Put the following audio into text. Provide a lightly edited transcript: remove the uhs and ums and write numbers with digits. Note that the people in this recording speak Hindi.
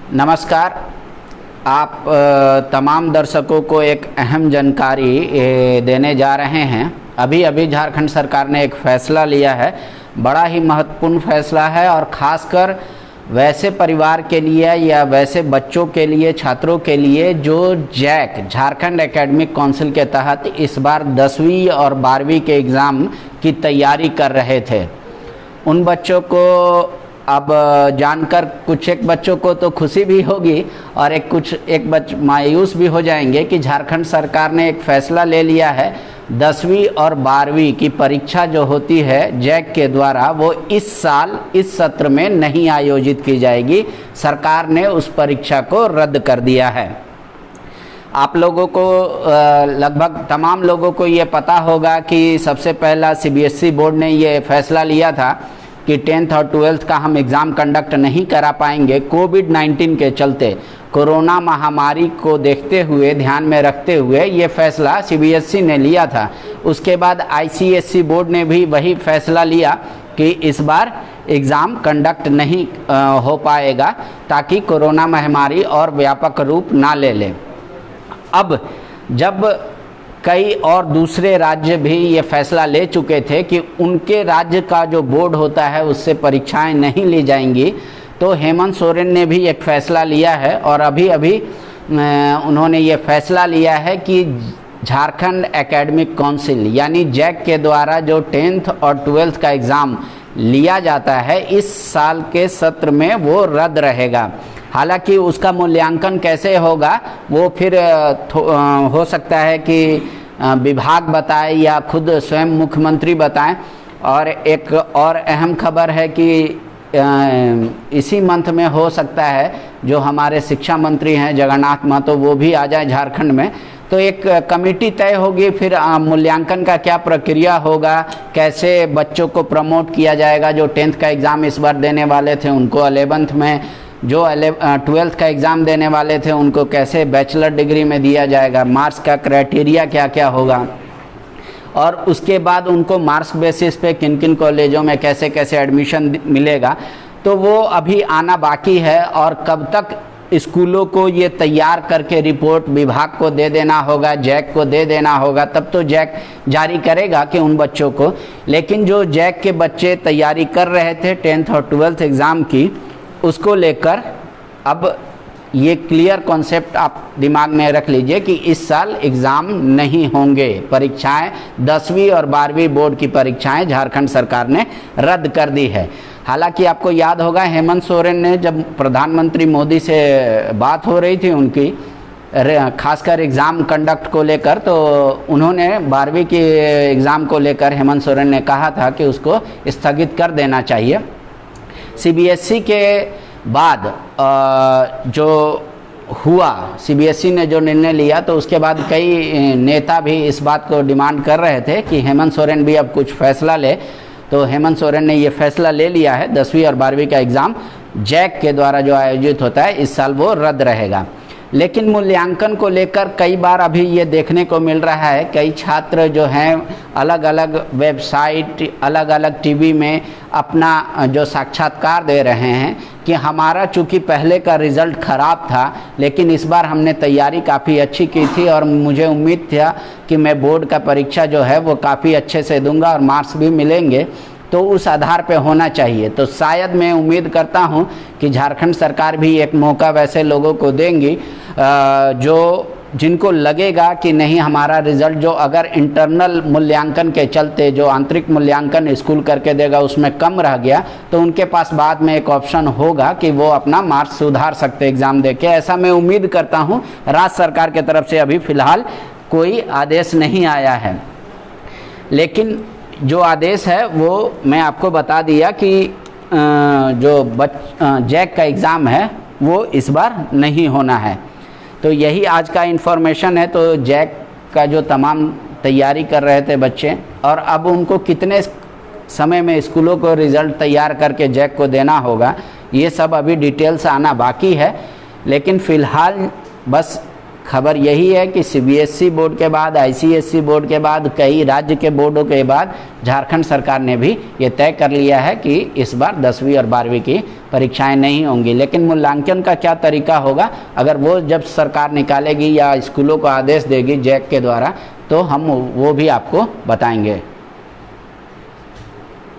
नमस्कार। आप तमाम दर्शकों को एक अहम जानकारी देने जा रहे हैं। अभी अभी झारखंड सरकार ने एक फ़ैसला लिया है, बड़ा ही महत्वपूर्ण फ़ैसला है और ख़ासकर वैसे परिवार के लिए या वैसे बच्चों के लिए, छात्रों के लिए जो जैक झारखंड एकेडमिक काउंसिल के तहत इस बार 10वीं और 12वीं के एग्ज़ाम की तैयारी कर रहे थे। उन बच्चों को अब जानकर कुछ एक बच्चों को तो खुशी भी होगी और एक बच्चे मायूस भी हो जाएंगे कि झारखंड सरकार ने एक फ़ैसला ले लिया है 10वीं और 12वीं की परीक्षा जो होती है जैक के द्वारा वो इस साल इस सत्र में नहीं आयोजित की जाएगी। सरकार ने उस परीक्षा को रद्द कर दिया है। आप लोगों को लगभग तमाम लोगों को ये पता होगा कि सबसे पहला सीबीएसई बोर्ड ने ये फैसला लिया था कि 10th और 12th का हम एग्ज़ाम कंडक्ट नहीं करा पाएंगे। कोविड-19 के चलते कोरोना महामारी को देखते हुए, ध्यान में रखते हुए ये फैसला सीबीएसई ने लिया था। उसके बाद आईसीएसई बोर्ड ने भी वही फैसला लिया कि इस बार एग्ज़ाम कंडक्ट नहीं हो पाएगा ताकि कोरोना महामारी और व्यापक रूप ना ले ले। अब जब कई और दूसरे राज्य भी ये फैसला ले चुके थे कि उनके राज्य का जो बोर्ड होता है उससे परीक्षाएं नहीं ली जाएंगी, तो हेमंत सोरेन ने भी एक फ़ैसला लिया है और अभी उन्होंने ये फैसला लिया है कि झारखंड एकेडमिक काउंसिल यानी जैक के द्वारा जो 10th और 12th का एग्ज़ाम लिया जाता है इस साल के सत्र में वो रद्द रहेगा। हालांकि उसका मूल्यांकन कैसे होगा वो फिर हो सकता है कि विभाग बताए या खुद स्वयं मुख्यमंत्री बताएं। और एक और अहम खबर है कि इसी मंथ में हो सकता है जो हमारे शिक्षा मंत्री हैं जगन्नाथ महतो वो भी आ जाए झारखंड में, तो एक कमेटी तय होगी। फिर मूल्यांकन का क्या प्रक्रिया होगा, कैसे बच्चों को प्रमोट किया जाएगा। जो 10th का एग्ज़ाम इस बार देने वाले थे उनको 11th में, जो 12th का एग्ज़ाम देने वाले थे उनको कैसे बैचलर डिग्री में दिया जाएगा, मार्क्स का क्राइटेरिया क्या क्या होगा और उसके बाद उनको मार्क्स बेसिस पे किन किन कॉलेजों में कैसे कैसे एडमिशन मिलेगा, तो वो अभी आना बाकी है। और कब तक स्कूलों को ये तैयार करके रिपोर्ट विभाग को दे देना होगा, जैक को दे देना होगा, तब तो जैक जारी करेगा कि उन बच्चों को। लेकिन जो जैक के बच्चे तैयारी कर रहे थे 10th और 12th एग्ज़ाम की, उसको लेकर अब ये क्लियर कॉन्सेप्ट आप दिमाग में रख लीजिए कि इस साल एग्ज़ाम नहीं होंगे। परीक्षाएं 10वीं और 12वीं बोर्ड की परीक्षाएं झारखंड सरकार ने रद्द कर दी है। हालांकि आपको याद होगा हेमंत सोरेन ने जब प्रधानमंत्री मोदी से बात हो रही थी उनकी खासकर एग्ज़ाम कंडक्ट को लेकर, तो उन्होंने 12वीं के एग्ज़ाम को लेकर हेमंत सोरेन ने कहा था कि उसको स्थगित कर देना चाहिए। सीबीएसई के बाद जो हुआ, सीबीएसई ने जो निर्णय लिया, तो उसके बाद कई नेता भी इस बात को डिमांड कर रहे थे कि हेमंत सोरेन भी अब कुछ फैसला ले। तो हेमंत सोरेन ने ये फैसला ले लिया है 10वीं और 12वीं का एग्ज़ाम जैक के द्वारा जो आयोजित होता है इस साल वो रद्द रहेगा। लेकिन मूल्यांकन को लेकर कई बार अभी ये देखने को मिल रहा है, कई छात्र जो हैं अलग अलग वेबसाइट, अलग अलग टीवी में अपना जो साक्षात्कार दे रहे हैं कि हमारा चूँकि पहले का रिज़ल्ट ख़राब था लेकिन इस बार हमने तैयारी काफ़ी अच्छी की थी और मुझे उम्मीद था कि मैं बोर्ड का परीक्षा जो है वो काफ़ी अच्छे से दूंगा और मार्क्स भी मिलेंगे, तो उस आधार पे होना चाहिए। तो शायद मैं उम्मीद करता हूं कि झारखंड सरकार भी एक मौका वैसे लोगों को देंगी जिनको लगेगा कि नहीं हमारा रिज़ल्ट जो अगर इंटरनल मूल्यांकन के चलते जो आंतरिक मूल्यांकन स्कूल करके देगा उसमें कम रह गया, तो उनके पास बाद में एक ऑप्शन होगा कि वो अपना मार्क्स सुधार सकते एग्ज़ाम देके। ऐसा मैं उम्मीद करता हूँ। राज्य सरकार की तरफ से अभी फ़िलहाल कोई आदेश नहीं आया है, लेकिन जो आदेश है वो मैं आपको बता दिया कि जैक का एग्ज़ाम है वो इस बार नहीं होना है। तो यही आज का इन्फॉर्मेशन है। तो जैक का जो तमाम तैयारी कर रहे थे बच्चे और अब उनको कितने समय में स्कूलों को रिज़ल्ट तैयार करके जैक को देना होगा, ये सब अभी डिटेल्स आना बाकी है। लेकिन फ़िलहाल बस खबर यही है कि सीबीएसई बोर्ड के बाद, आईसीएसई बोर्ड के बाद, कई राज्य के बोर्डों के बाद झारखंड सरकार ने भी ये तय कर लिया है कि इस बार 10वीं और 12वीं की परीक्षाएं नहीं होंगी। लेकिन मूल्यांकन का क्या तरीका होगा, अगर वो जब सरकार निकालेगी या स्कूलों को आदेश देगी जैक के द्वारा, तो हम वो भी आपको बताएंगे।